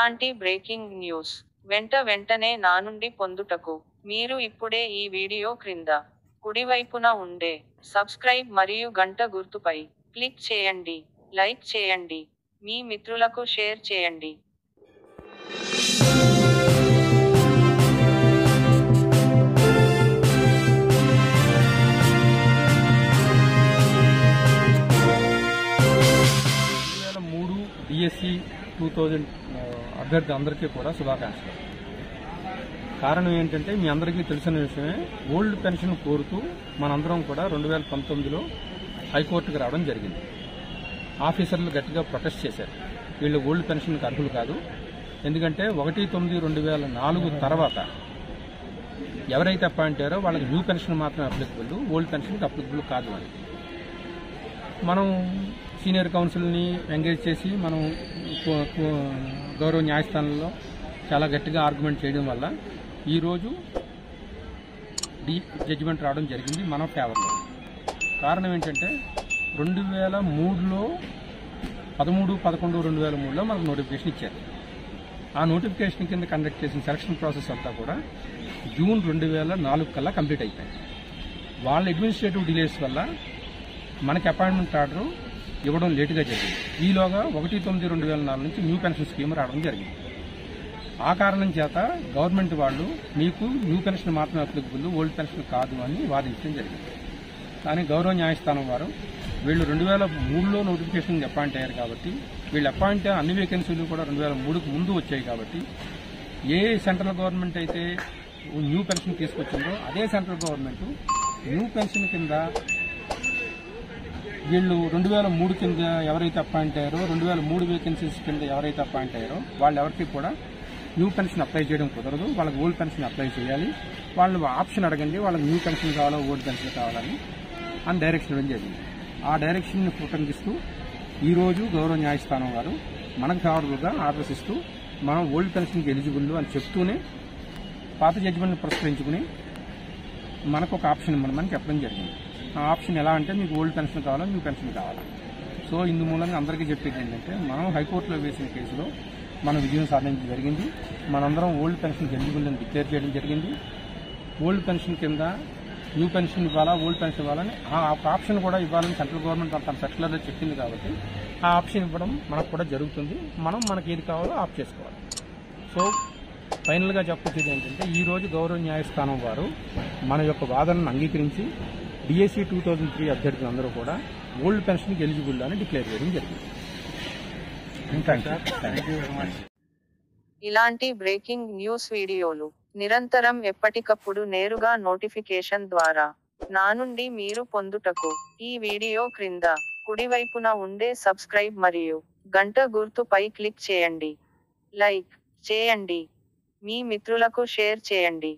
ఇలాంటి breaking news వెంటనే నా నుండి పొందుటకు మీరు ఇప్పుడే ఈ వీడియో క్రింద కుడివైపున ఉండే సబ్స్క్రైబ్ మరియు గంట గుర్తుపై క్లిక్ చేయండి, లైక్ చేయండి, మీ మిత్రులకు షేర్ చేయండి. డిఎస్సి 2000 అభ్యర్థి అందరికీ కూడా శుభాకాంక్షలు. కారణం ఏంటంటే మీ అందరికీ తెలిసిన విషయమే, ఓల్డ్ పెన్షన్ కోరుతూ మనందరం కూడా 2019లో హైకోర్టుకు రావడం జరిగింది. ఆఫీసర్లు గట్టిగా ప్రొటెస్ట్ చేశారు, వీళ్ళు ఓల్డ్ పెన్షన్కి అర్హులు కాదు, ఎందుకంటే 1/9/2004 తర్వాత ఎవరైతే అపాయింట్ అయ్యారో వాళ్ళకి న్యూ పెన్షన్ మాత్రమే అప్లికబుల్, ఓల్డ్ పెన్షన్కి అప్లికబుల్ కాదు అని. మనం సీనియర్ కౌన్సిల్ని ఎంగేజ్ చేసి మనం గౌరవ న్యాయస్థానంలో చాలా గట్టిగా ఆర్గ్యుమెంట్ చేయడం వల్ల ఈరోజు జడ్జిమెంట్ రావడం జరిగింది మన ఫేవర్లో. కారణం ఏంటంటే 2003లో 13/11/2003లో మనకు నోటిఫికేషన్ ఇచ్చారు. ఆ నోటిఫికేషన్ కింద కండక్ట్ చేసిన సెలక్షన్ ప్రాసెస్ అంతా కూడా జూన్ 2004 కల్లా కంప్లీట్ అయిపోయింది. వాళ్ళ అడ్మినిస్ట్రేటివ్ డిలేస్ వల్ల మనకి అపాయింట్మెంట్ ఆర్డర్ ఇవ్వడం లేటుగా జరిగింది. ఈలోగా 1/9/2004 నుంచి న్యూ పెన్షన్ స్కీమ్ రావడం జరిగింది. ఆ కారణం చేత గవర్నమెంట్ వాళ్ళు మీకు న్యూ పెన్షన్ మాత్రమే అప్లికబుల్, ఓల్డ్ పెన్షన్ కాదు అని వాదించడం జరిగింది. కానీ గౌరవ న్యాయస్థానం వారు వీళ్ళు 2003లో నోటిఫికేషన్ అపాయింట్ అయ్యారు కాబట్టి, వీళ్ళు అపాయింట్ అన్ని వేకెన్సీలు కూడా 2003కు ముందు వచ్చాయి కాబట్టి, ఏ సెంట్రల్ గవర్నమెంట్ అయితే న్యూ పెన్షన్ తీసుకొచ్చిందో అదే సెంట్రల్ గవర్నమెంట్ న్యూ పెన్షన్ కింద వీళ్ళు 2003 కింద ఎవరైతే అపాయింట్ అయ్యారో, 2003 వేకెన్సీస్ కింద ఎవరైతే అపాయింట్ అయ్యారో వాళ్ళు ఎవరికి కూడా న్యూ పెన్షన్ అప్లై చేయడం కుదరదు, వాళ్ళకి ఓల్డ్ పెన్షన్ అప్లై చేయాలి. వాళ్ళు ఆప్షన్ అడగండి, వాళ్ళకి న్యూ పెన్షన్ కావాలా ఓల్డ్ పెన్షన్ కావాలని డైరెక్షన్ ఇవ్వడం జరిగింది. ఆ డైరెక్షన్ని ఉటంకిస్తూ ఈరోజు గౌరవ న్యాయస్థానం వారు మనకు ఫేవరబుల్గా ఆర్డర్స్ ఇస్తూ మనం ఓల్డ్ పెన్షన్కి ఎలిజిబుల్ అని చెప్తూనే పాత జడ్జిమెంట్ని పురస్కరించుకుని మనకు ఒక ఆప్షన్ ఇవ్వమని చెప్పడం జరిగింది. ఆ ఆప్షన్ ఎలా అంటే, మీకు ఓల్డ్ పెన్షన్ కావాలా న్యూ పెన్షన్ కావాలా. సో ఇందు మూలంగా అందరికీ చెప్పేది ఏంటంటే, మనం హైకోర్టులో వేసిన కేసులో మనం విజయం సాధించడం జరిగింది. మనందరం ఓల్డ్ పెన్షన్కి ఎలిజిబుల్ అని డిక్లేర్ చేయడం జరిగింది. ఓల్డ్ పెన్షన్ కింద న్యూ పెన్షన్ ఇవ్వాలా ఓల్డ్ పెన్షన్ ఇవ్వాలని ఆ ఆప్షన్ కూడా ఇవ్వాలని సెంట్రల్ గవర్నమెంట్ తన సర్క్యులర్లో చెప్పింది కాబట్టి ఆ ఆప్షన్ ఇవ్వడం మనకు కూడా జరుగుతుంది. మనకి ఏది కావాలో ఆప్ చేసుకోవాలి. సో ఫైనల్గా చెప్పొచ్చేది ఏంటంటే, ఈరోజు గౌరవ న్యాయస్థానం వారు మన యొక్క వాదనను అంగీకరించి డిఎస్సి 2003 అభ్యర్థులందరూ కూడా ఓల్డ్ పెన్షన్కి ఎలిజిబుల్ అని డిక్లేర్ చేయడం జరిగింది. ఇలాంటి బ్రేకింగ్ న్యూస్ వీడియోలు నిరంతరం ఎప్పటికప్పుడు నేరుగా నోటిఫికేషన్ ద్వారా నా నుండి మీరు పొందుటకు ఈ వీడియో క్రింద కుడివైపున ఉండే సబ్స్క్రైబ్ మరియు గంట గుర్తుపై క్లిక్ చేయండి, లైక్ చేయండి, మీ మిత్రులకు షేర్ చేయండి.